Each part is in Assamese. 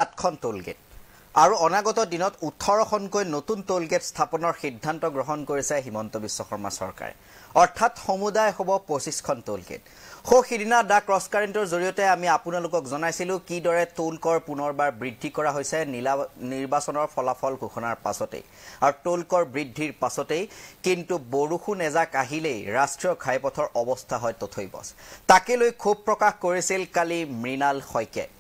7খন টোল গেট আৰু অনাগত দিনত 18খনকৈ নতুন টোল গেট স্থাপনৰ সিদ্ধান্ত গ্ৰহণ কৰিছে হিমন্ত বিশ্ব শৰ্মা চৰকাৰে অৰ্থাৎ সমুদায় হ'ব 25খন টোল গেট সিদিনা দা ক্ৰছ কাৰেণ্টৰ জৰিয়তে আমি আপোনালোকক জনাইছিলো কিদৰে টোল কৰ পুনৰবাৰ বৃদ্ধি কৰা হৈছে নিৰ্বাচনৰ ফলাফল ঘোষণাৰ পাছতে আৰু টোল কৰ বৃদ্ধিৰ পাছতে কিন্তু বৰষুণ এজাক আহিলেই ৰাষ্ট্ৰীয় ঘাইপথৰ অৱস্থা হয় তথৈবচ তাকে লৈ ক্ষোভ প্ৰকাশ কৰিছিল কালি মৃণাল শইকীয়াই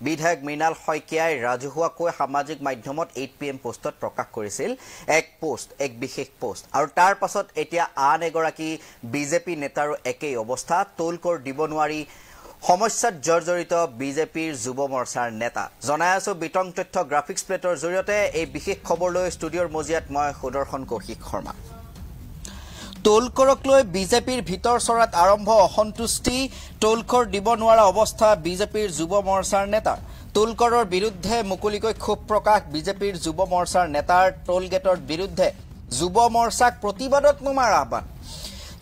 বিধায়ক মৃণাল শইকীয়াই ৰাজহুৱাকৈ সামাজিক মাধ্যমত 8 PM পোষ্টত প্ৰকাশ কৰিছিল এক বিশেষ পোষ্ট আৰু তাৰ পাছত এতিয়া আন এগৰাকী বিজেপি নেতাৰো একেই অৱস্থা টোল কৰ দিব নোৱাৰি সমস্যাত জৰ্জৰিত বিজেপিৰ যুৱ মৰ্চাৰ নেতা জনাই আছো বিতং তথ্য গ্ৰাফিক্স প্লেটৰ জৰিয়তে এই বিশেষ খবৰ লৈ ষ্টুডিঅ'ৰ মজিয়াত মই সুদৰ্শন কৌশিক শৰ্মা টোল কৰক লৈ বিজেপিৰ ভিতৰ চৰাত আৰম্ভ অসন্তুষ্টি টোল কৰ দিব নোৱাৰা অৱস্থা বিজেপিৰ যুৱ মৰ্চাৰ নেতাৰ টোল কৰৰ বিৰুদ্ধে মুকলিকৈ ক্ষোভ প্ৰকাশ বিজেপিৰ যুৱ মৰ্চাৰ নেতাৰ টোল গেটৰ বিৰুদ্ধে যুৱ মৰ্চাক প্ৰতিবাদত নমাৰ আহ্বান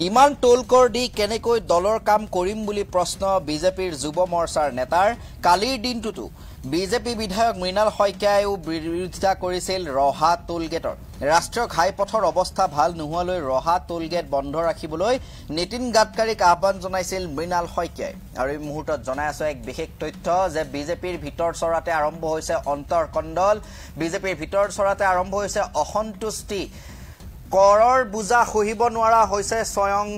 ইমান টোল কৰ দি কেনেকৈ দলৰ কাম কৰিম বুলি প্ৰশ্ন বিজেপিৰ যুৱ মৰ্চাৰ নেতাৰ কালিৰ দিনটোতো বিজেপি বিধায়ক মৃণাল শইকীয়াইও বিৰোধিতা কৰিছিল ৰহা টোল গেটৰ ৰাষ্ট্ৰীয় ঘাইপথৰ অৱস্থা ভাল নোহোৱালৈ ৰহা টোল গেট বন্ধ ৰাখিবলৈ নীতিন গাডকাৰীক আহ্বান জনাইছিল মৃণাল শইকীয়াই আৰু এই মুহূৰ্তত জনাই আছো এক বিশেষ তথ্য যে বিজেপিৰ ভিতৰ চৰাতে আৰম্ভ হৈছে অন্তৰকণ্ডল বিজেপিৰ ভিতৰ চৰাতে আৰম্ভ হৈছে অসন্তুষ্টি কৰৰ বুজা সহিব নোৱাৰা হৈছে স্বয়ং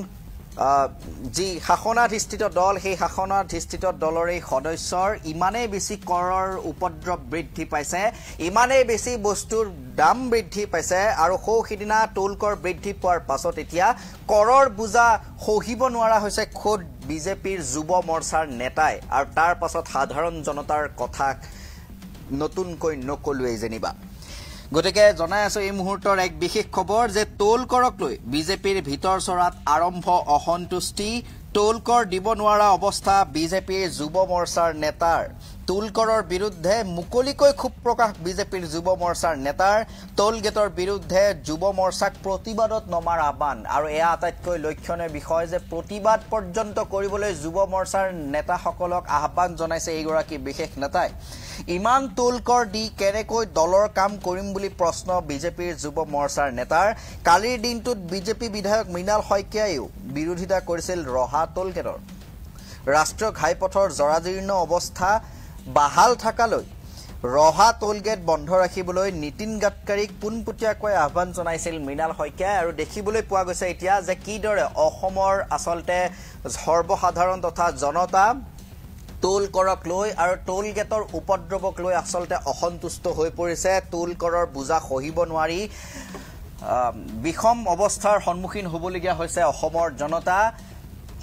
যি শাসনাধিষ্ঠিত দল সেই শাসনাধিষ্ঠিত দলৰ এই সদস্যৰ ইমানেই বেছি কৰৰ উপদ্ৰৱ বৃদ্ধি পাইছে ইমানেই বেছি বস্তুৰ দাম বৃদ্ধি পাইছে আৰু সিদিনা টোল কৰ বৃদ্ধি পোৱাৰ পাছত এতিয়া কৰৰ বুজা সহিব নোৱাৰা হৈছে খোদ বিজেপিৰ যুৱ মৰ্চাৰ নেতাই আৰু তাৰ পাছত সাধাৰণ জনতাৰ কথা নতুনকৈ নকলোৱেই যেনিবা গতিকে জনাই আছো এই মুহূৰ্তৰ এক বিশেষ খবৰ যে টোল কৰক লৈ বিজেপিৰ ভিতৰ চৰাত আৰম্ভ অসন্তুষ্টি টোল কৰ দিব নোৱাৰা অৱস্থা বিজেপিৰ যুৱ মৰ্চাৰ নেতাৰ টোল কৰৰ বিৰুদ্ধে মুকলিকৈ ক্ষোভ প্ৰকাশ বিজেপিৰ যুৱ মৰ্চাৰ নেতাৰ টোল গেটৰ বিৰুদ্ধে যুৱ মৰ্চাক প্ৰতিবাদত নমাৰ আহ্বান আৰু এয়া আটাইতকৈ লক্ষণীয় বিষয় যে প্ৰতিবাদ পৰ্যন্ত কৰিবলৈ যুৱ মৰ্চাৰ নেতাসকলক আহ্বান জনাইছে এইগৰাকী বিশেষ নেতাই ইমান টোল কৰ দি কেনেকৈ দলৰ কাম কৰিম বুলি প্ৰশ্ন বিজেপিৰ যুৱ মৰ্চাৰ নেতাৰ কালিৰ দিনটোত বিজেপি বিধায়ক মৃণাল শইকীয়াইও বিৰোধিতা কৰিছিল ৰহা টোল গেটৰ ৰাষ্ট্ৰীয় ঘাইপথৰ জৰাজীৰ্ণ অৱস্থা বাহাল থাকালৈ ৰহা টোল গেট বন্ধ ৰাখিবলৈ নীতিন গাডকাৰীক পোনপটীয়াকৈ আহ্বান জনাইছিল মৃণাল শইকীয়াই আৰু দেখিবলৈ পোৱা গৈছে এতিয়া যে কিদৰে অসমৰ আচলতে সৰ্বসাধাৰণ তথা জনতা টোল কৰক লৈ আৰু টোল গেটৰ উপদ্ৰৱক লৈ আচলতে অসন্তুষ্ট হৈ পৰিছে টোল কৰৰ বুজা সহিব নোৱাৰি বিষম অৱস্থাৰ সন্মুখীন হ'বলগীয়া হৈছে অসমৰ জনতা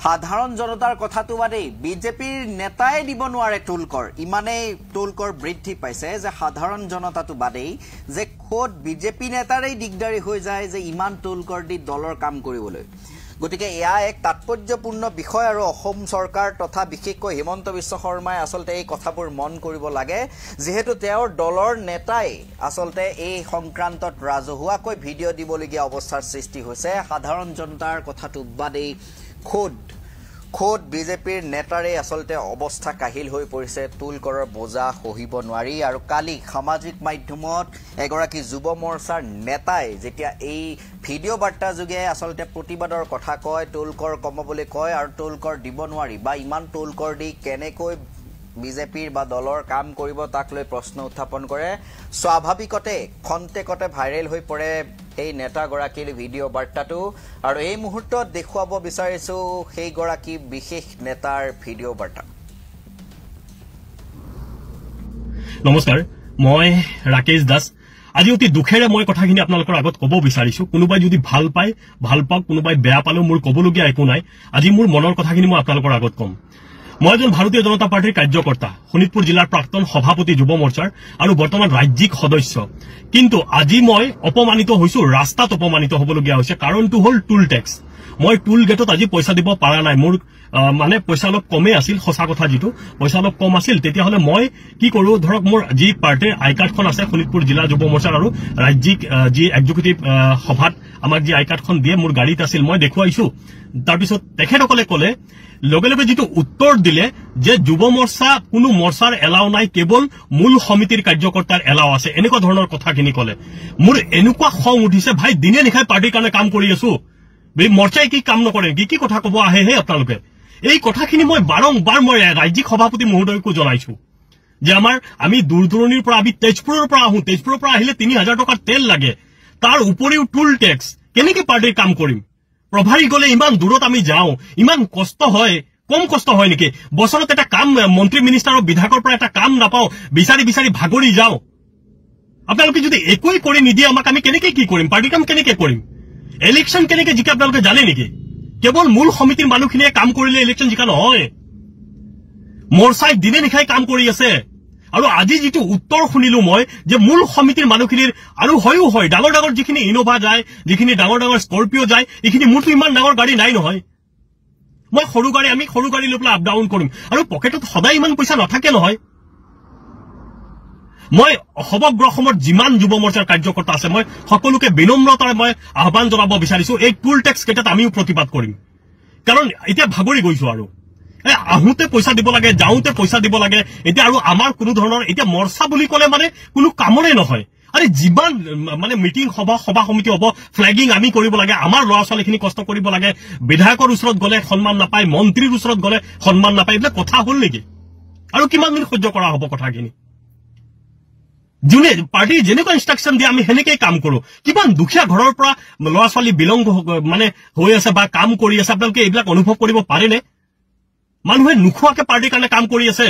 সাধাৰণ জনতাৰ কথাটো বাদেই বিজেপিৰ নেতাই দিব নোৱাৰে টোল কৰ ইমানেই টোল কৰ বৃদ্ধি পাইছে যে সাধাৰণ জনতাটো বাদেই যে খোদ বিজেপি নেতাৰেই দিগদাৰী হৈ যায় যে ইমান টোল কৰ দি দলৰ কাম কৰিবলৈ গতিকে এয়া এক তাৎপৰ্যপূৰ্ণ বিষয় আৰু অসম চৰকাৰ তথা বিশেষকৈ হিমন্ত বিশ্ব শৰ্মাই আচলতে এই কথাবোৰ মন কৰিব লাগে যেহেতু তেওঁৰ দলৰ নেতাই আচলতে এই সংক্ৰান্তত ৰাজহুৱাকৈ ভিডিঅ' দিবলগীয়া অৱস্থাৰ সৃষ্টি হৈছে সাধাৰণ জনতাৰ কথাটো বাদেই খোদ বিজেপিৰ নেতাৰে আচলতে অৱস্থা কাহিল হৈ পৰিছে টোল কৰৰ বোজা সহিব নোৱাৰি আৰু কালি সামাজিক মাধ্যমত এগৰাকী যুৱ মৰ্চাৰ নেতাই যেতিয়া এই ভিডিঅ' বাৰ্তা যোগে আচলতে প্ৰতিবাদৰ কথা কয় টোল কৰ কমাবলৈ কয় আৰু টোল কৰ দিব নোৱাৰি বা ইমান টোল কৰ দি কেনেকৈ বিজেপিৰ বা দলৰ কাম কৰিব তাক লৈ প্ৰশ্ন উত্থাপন কৰে স্বাভাৱিকতে খন্তেকতে ভাইৰেল হৈ পৰে এই নেতাগৰাকীৰ ভিডিঅ' বাৰ্তাটো আৰু এই মুহূৰ্তত দেখুৱাব বিচাৰিছো সেই গৰাকী বিশেষ নেতাৰ ভিডিঅ' বাৰ্তা নমস্কাৰ মই ৰাকেশ দাস আজি অতি দুখেৰে মই কথাখিনি আপোনালোকৰ আগত ক'ব বিচাৰিছো কোনোবাই যদি ভাল পায় ভাল পাওক কোনোবাই বেয়া পালেও মোৰ ক'বলগীয়া একো নাই আজি মোৰ মনৰ কথাখিনি মই আপোনালোকৰ আগত ক'ম মই এজন ভাৰতীয় জনতা পাৰ্টিৰ কাৰ্যকৰ্তা শোণিতপুৰ জিলাৰ প্ৰাক্তন সভাপতি যুৱ মৰ্চাৰ আৰু বৰ্তমান ৰাজ্যিক সদস্য কিন্তু আজি মই অপমানিত হৈছো ৰাস্তাত অপমানিত হ'বলগীয়া হৈছে কাৰণটো হ'ল টোল টেক্স মই টুল গেটত আজি পইচা দিব পাৰা নাই মোৰ মানে পইচা অলপ কমে আছিল সঁচা কথা যেটো পইচা অলপ কম আছিল তেতিয়া হলে মই কি কৰো ধৰক মোৰ যি পাৰ্টিৰ আই কাৰ্ডখন আছে শোণিতপুৰ জিলা যুৱ মৰ্চাৰ আৰু ৰাজ্যিক যি এক্সিকিউটিভ সভাত আমাক যি আই কাৰ্ডখন দিয়ে মোৰ গাড়ীত আছিল মই দেখুৱাইছো তাৰ পিছত তেখেতসকলে কলে লগে লগে যেটো উত্তৰ দিলে যে যুৱ মৰ্চা কোনো মৰ্চাৰ এলাও নাই কেৱল মূল সমিতিৰ কাৰ্যকৰ্তাৰ এলাও আছে এনেকুৱা ধৰণৰ কথাখিনি কলে মোৰ এনেকুৱা খং উঠিছে ভাই দিনে নিখাই পাৰ্টিৰ কাৰণে কাম কৰি আছো মৰ্চাই কি কাম নকৰে কি কথা কব আহে হে আপোনালোকে এই কথাখিনি মই বাৰংবাৰ মই ৰাজ্যিক সভাপতি মহোদয়কো জনাইছো যে আমি দূৰ দূৰণিৰ পৰা আমি তেজপুৰৰ পৰা আহো তেজপুৰৰ পৰা আহিলে 3000 টকাৰ তেল লাগে তাৰ উপৰিও টুল টেক্স কেনেকে পাৰ্টিৰ কাম কৰিম প্ৰভাৰী গলে ইমান দূৰত আমি যাওঁ ইমান কষ্ট হয় কম কষ্ট হয় নেকি বছৰত এটা কাম মন্ত্ৰী মিনিষ্টাৰৰ বিধায়কৰ পৰা এটা কাম নাপাওঁ বিচাৰি বিচাৰি ভাগৰি যাওঁ আপোনালোকে যদি একোই কৰি নিদিয়ে আমাক আমি কেনেকে কি কৰিম পাৰ্টি কাম কেনেকে কৰিম ইলেকশ্যন কেনেকে জিকা আপোনালোকে জানে নেকি কেৱল মূল সমিতিৰ মানুহখিনিয়ে কাম কৰিলে ইলেকশ্যন জিকা নহয় মৰ্চাই দিনে নিখাই কাম কৰি আছে আৰু আজি যেটো উত্তৰ শুনিলো মই যে মূল সমিতিৰ মানুহখিনিৰ আৰু হয়ও হয় ডাঙৰ ডাঙৰ যিখিনি ইনোভা যায় যিখিনি ডাঙৰ ডাঙৰ স্কৰপিঅ যায় এইখিনি মোৰটো ইমান ডাঙৰ গাড়ী নাই নহয় মই আমি সৰু গাড়ী লৈ পেলাই আপ ডাউন কৰিম আৰু পকেটত সদায় ইমান পইচা নাথাকে নহয় মই সমগ্ৰ অসমৰ যিমান যুৱ মৰ্চাৰ কাৰ্যকৰ্তা আছে মই সকলোকে বিনম্ৰতাৰে মই আহ্বান জনাব বিচাৰিছো এই টুল টেক্স কেইটাত আমিও প্ৰতিবাদ কৰিম কাৰণ এতিয়া ভাগৰি গৈছো আৰু আহোতে পইচা দিব লাগে যাওঁতে পইচা দিব লাগে এতিয়া আৰু আমাৰ কোনো ধৰণৰ এতিয়া মৰ্চা বুলি ক'লে মানে কোনো কামৰে নহয় আৰে যিমান মানে মিটিং সভা সমিতি হ'ব ফ্লেগিং আমি কৰিব লাগে আমাৰ ল'ৰা ছোৱালীখিনি কষ্ট কৰিব লাগে বিধায়কৰ ওচৰত গলে সন্মান নাপায় মন্ত্ৰীৰ ওচৰত গলে সন্মান নাপায় এইবিলাক কথা হ'ল নেকি আৰু কিমান দিন সহ্য কৰা হ'ব কথাখিনি যোনে পাৰ্টি যেনেকুৱা ইনষ্ট্ৰাকশ্যন দিয়ে আমি সেনেকে কাম কৰো কিমান দুখীয়া ঘৰৰ পৰা ল'ৰা ছোৱালী বিলং মানে হৈ আছে বা কাম কৰি আছে আপোনালোকে এইবিলাক অনুভৱ কৰিব পাৰেনে মানুহে নুখোৱাকে পাৰ্টিৰ কাৰণে কাম কৰি আছে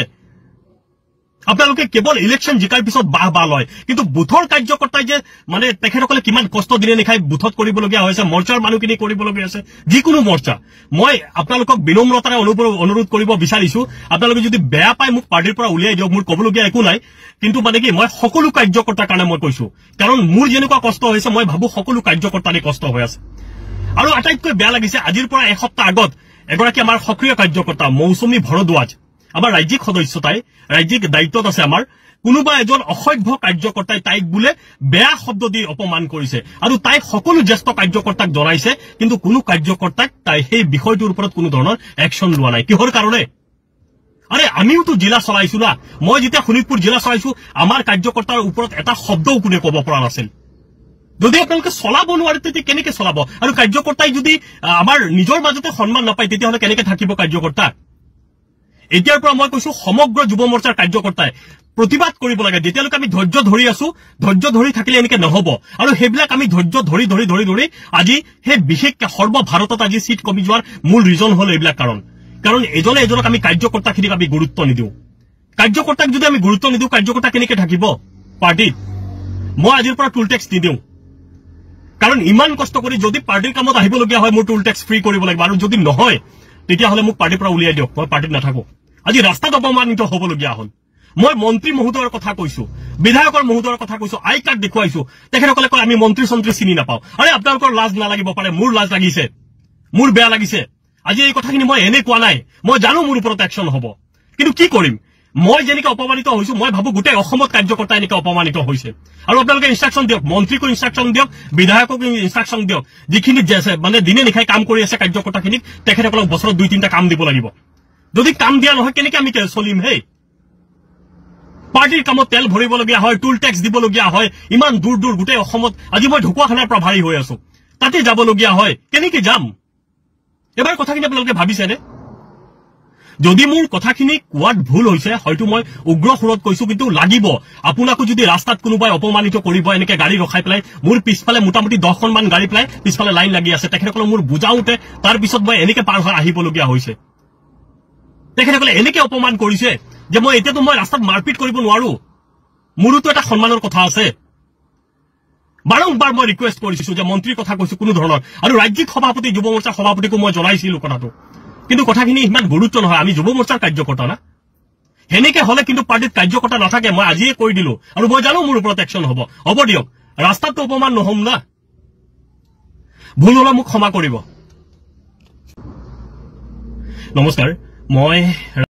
আপোনালোকে কেৱল ইলেকশ্যন জিকাৰ পিছত বাহ লয় কিন্তু বুথৰ কাৰ্যকৰ্তাই যে মানে তেখেতসকলে কিমান কষ্ট দিনে নিখাই বুথত কৰিবলগীয়া হৈছে মৰ্চাৰ মানুহখিনি কৰিবলগীয়া আছে যিকোনো মৰ্চা মই আপোনালোকক বিনম্ৰতাৰে অনুৰোধ কৰিব বিচাৰিছো আপোনালোকে যদি বেয়া পায় মোক পাৰ্টিৰ পৰা উলিয়াই দিয়ক মোৰ কবলগীয়া একো নাই কিন্তু মানে কি মই সকলো কাৰ্যকৰ্তাৰ কাৰণে মই কৈছো কাৰণ মোৰ যেনেকুৱা কষ্ট হৈছে মই ভাবো সকলো কাৰ্যকৰ্তাৰে কষ্ট হৈ আছে আৰু আটাইতকৈ বেয়া লাগিছে আজিৰ পৰা এসপ্তাহ আগত এগৰাকী আমাৰ সক্ৰিয় কাৰ্যকৰ্তা মৌচুমী ভৰদ্বাজ আমাৰ ৰাজ্যিক সদস্যতাই ৰাজ্যিক দায়িত্বত আছে আমাৰ কোনোবা এজন অসভ্য কাৰ্যকৰ্তাই তাইক বোলে বেয়া শব্দ দি অপমান কৰিছে আৰু তাই সকলো জ্যেষ্ঠ কাৰ্যকৰ্তাক জনাইছে কিন্তু কোনো কাৰ্যকৰ্তাক তাই সেই বিষয়টোৰ ওপৰত কোনো ধৰণৰ একশ্যন লোৱা নাই কিহৰ কাৰণে আৰে আমিওতো জিলা চলাইছো না মই যেতিয়া শোণিতপুৰ জিলা চলাইছো আমাৰ কাৰ্যকৰ্তাৰ ওপৰত এটা শব্দও কোনে ক'ব পৰা নাছিল যদি আপোনালোকে চলাব নোৱাৰে তেতিয়া কেনেকে চলাব আৰু কাৰ্যকৰ্তাই যদি আমাৰ নিজৰ মাজতে সন্মান নাপায় তেতিয়াহ'লে কেনেকে থাকিব কাৰ্যকৰ্তা এতিয়াৰ পৰা মই কৈছো সমগ্ৰ যুৱ মৰ্চাৰ কাৰ্যকৰ্তাই প্ৰতিবাদ কৰিব লাগে যেতিয়ালৈকে আমি ধৈৰ্য ধৰি আছো ধৈৰ্য ধৰি থাকিলে এনেকে নহব আৰু সেইবিলাক আমি ধৈৰ্য ধৰি আজি সেই বিশেষকে সৰ্বভাৰতত আজি চিট কমি যোৱাৰ মূল ৰিজন হল এইবিলাক কাৰণ এজনে এজনক আমি কাৰ্যকৰ্তাখিনিক আমি গুৰুত্ব নিদিওঁ কাৰ্যকৰ্তাক যদি আমি গুৰুত্ব নিদিওঁ কাৰ্যকৰ্তা কেনেকে থাকিব পাৰ্টিত মই আজিৰ পৰা টুল টেক্স নিদিওঁ কাৰণ ইমান কষ্ট কৰি যদি পাৰ্টিৰ কামত আহিবলগীয়া হয় মোৰ টুল টেক্স ফ্ৰী কৰিব লাগিব আৰু যদি নহয় তেতিয়াহ'লে মোক পাৰ্টিৰ পৰা উলিয়াই দিয়ক মই পাৰ্টিত নাথাকো আজি ৰাস্তাত অপমানিত হ'বলগীয়া হ'ল মই মন্ত্ৰী মহোদয়ৰ কথা কৈছো বিধায়কৰ মহোদয়ৰ কথা কৈছো আই কাৰ্ড দেখুৱাইছো তেখেতসকলে কয় আমি মন্ত্ৰী চন্ত্ৰী চিনি নাপাওঁ আৰে আপোনালোকৰ লাজ নালাগিব পাৰে মোৰ লাজ লাগিছে মোৰ বেয়া লাগিছে আজি এই কথাখিনি মই এনে কোৱা নাই মই জানো মোৰ ওপৰত একশ্যন হ'ব কিন্তু কি কৰিম মই যেনেকৈ অপমানিত হৈছো মই ভাবো গোটেই অসমত কাৰ্যকৰ্তা এনেকৈ অপমানিত হৈছে আৰু আপোনালোকে ইনষ্ট্ৰাকশ্যন দিয়ক মন্ত্ৰীকো ইনষ্ট্ৰাকশ্যন দিয়ক বিধায়কক ইনষ্ট্ৰাকশ্যন দিয়ক যিখিনি মানে দিনে নিশাই কাম কৰি আছে কাৰ্যকৰ্তাখিনিক তেখেতসকলক বছৰত 2-3টা কাম দিব লাগিব যদি কাম দিয়া নহয় কেনেকৈ আমি চলিম হেই পাৰ্টিৰ কামত তেল ভৰিবলগীয়া হয় টুল টেক্স দিবলগীয়া হয় ইমান দূৰ দূৰ গোটেই অসমত আজি মই ঢকুৱাখানাৰ পৰা ভাৰী হৈ আছো তাতে যাবলগীয়া হয় কেনেকৈ যাম এবাৰ কথাখিনি আপোনালোকে ভাবিছেনে যদি মোৰ কথাখিনি কোৱাত ভুল হৈছে হয়তো মই উগ্ৰ সুৰত কৈছো কিন্তু লাগিব আপোনাকো যদি ৰাস্তাত কোনোবাই অপমানিত কৰিব এনেকে গাড়ী ৰখাই পেলাই মোৰ পিছফালে মোটামুটি 10খনমান গাড়ী পেলাই পিছফালে লাইন লাগি আছে তেখেতসকলে মোৰ বুজাওতে তাৰ পিছত মই এনেকে পাৰ হৈ আহিবলগীয়া হৈছে তেখেতসকলে এনেকে অপমান কৰিছে যে মই এতিয়াতো মই ৰাস্তাত মাৰপিট কৰিব নোৱাৰো মোৰোতো এটা সন্মানৰ কথা আছে বাৰংবাৰ মই ৰিকুৱেষ্ট কৰিছো যে মন্ত্ৰীৰ কথা কৈছো কোনো ধৰণৰ আৰু ৰাজ্যিক সভাপতি যুৱ মৰ্চাৰ সভাপতিকো মই জনাইছিলো কথাটো কিন্তু কথাখিনি ইমান গুৰুত্ব নহয় আমি যুৱ মৰ্চাৰ কাৰ্যকৰ্তা না হেনেকে হলে কিন্তু পাৰ্টিত কাৰ্যকৰ্তা নাথাকে মই আজিয়ে কৈ দিলো আৰু মই জানো মোৰ ওপৰত একশ্যন হ'ব দিয়ক ৰাস্তাততো অপমান নহম না ভুল হলে মোক ক্ষমা কৰিব নমস্কাৰ মই